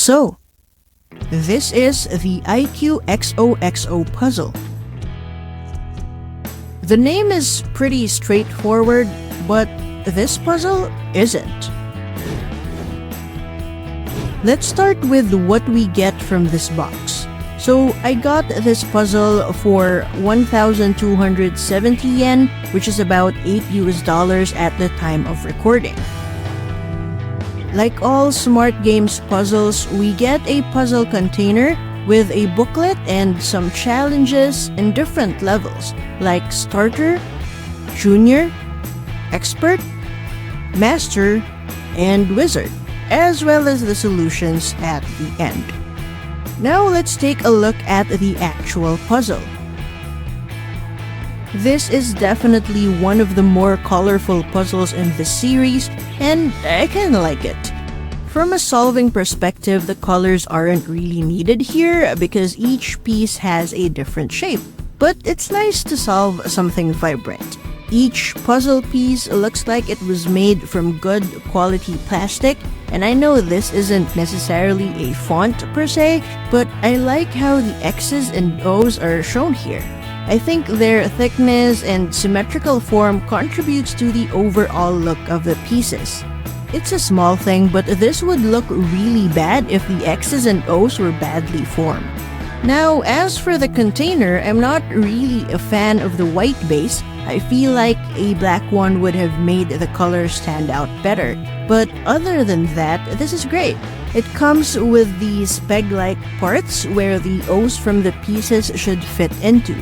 So, this is the IQ XOXO puzzle. The name is pretty straightforward, but this puzzle isn't. Let's start with what we get from this box. So I got this puzzle for 1,270 yen, which is about $8 at the time of recording. Like all Smart Games puzzles, we get a puzzle container with a booklet and some challenges in different levels, like Starter, Junior, Expert, Master, and Wizard, as well as the solutions at the end. Now let's take a look at the actual puzzle. This is definitely one of the more colorful puzzles in this series, and I kinda like it. From a solving perspective, the colors aren't really needed here because each piece has a different shape, but it's nice to solve something vibrant. Each puzzle piece looks like it was made from good quality plastic, and I know this isn't necessarily a font per se, but I like how the X's and O's are shown here. I think their thickness and symmetrical form contributes to the overall look of the pieces. It's a small thing, but this would look really bad if the X's and O's were badly formed. Now, as for the container, I'm not really a fan of the white base. I feel like a black one would have made the colors stand out better. But other than that, this is great. It comes with these peg-like parts where the O's from the pieces should fit into.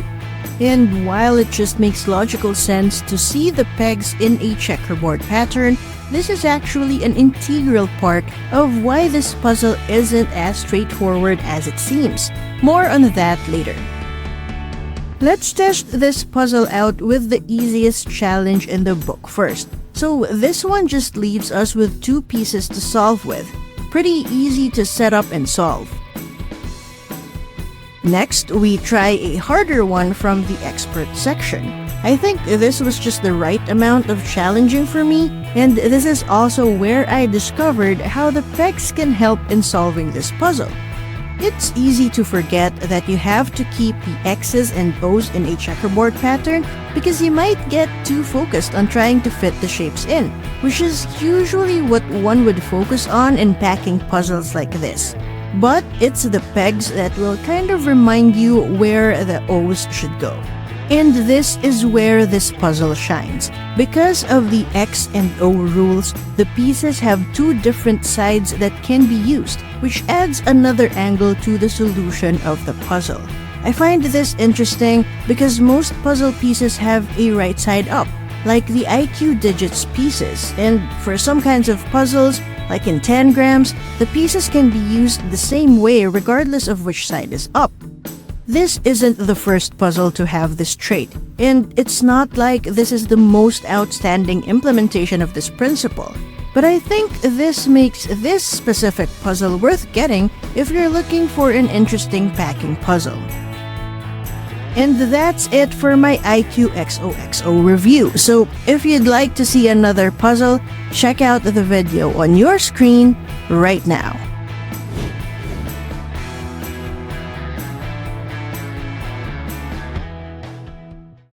And while it just makes logical sense to see the pegs in a checkerboard pattern, this is actually an integral part of why this puzzle isn't as straightforward as it seems. More on that later. Let's test this puzzle out with the easiest challenge in the book first. So this one just leaves us with 2 pieces to solve with. Pretty easy to set up and solve. Next, we try a harder one from the expert section. I think this was just the right amount of challenging for me, and this is also where I discovered how the pegs can help in solving this puzzle. It's easy to forget that you have to keep the X's and O's in a checkerboard pattern because you might get too focused on trying to fit the shapes in, which is usually what one would focus on in packing puzzles like this. But it's the pegs that will kind of remind you where the O's should go. And this is where this puzzle shines. Because of the X and O rules, the pieces have 2 different sides that can be used, which adds another angle to the solution of the puzzle. I find this interesting because most puzzle pieces have a right side up, like the IQ digits pieces, and for some kinds of puzzles, like in tangrams, the pieces can be used the same way regardless of which side is up. This isn't the first puzzle to have this trait, and it's not like this is the most outstanding implementation of this principle. But I think this makes this specific puzzle worth getting if you're looking for an interesting packing puzzle. And that's it for my IQ XOXO review. So if you'd like to see another puzzle, check out the video on your screen right now.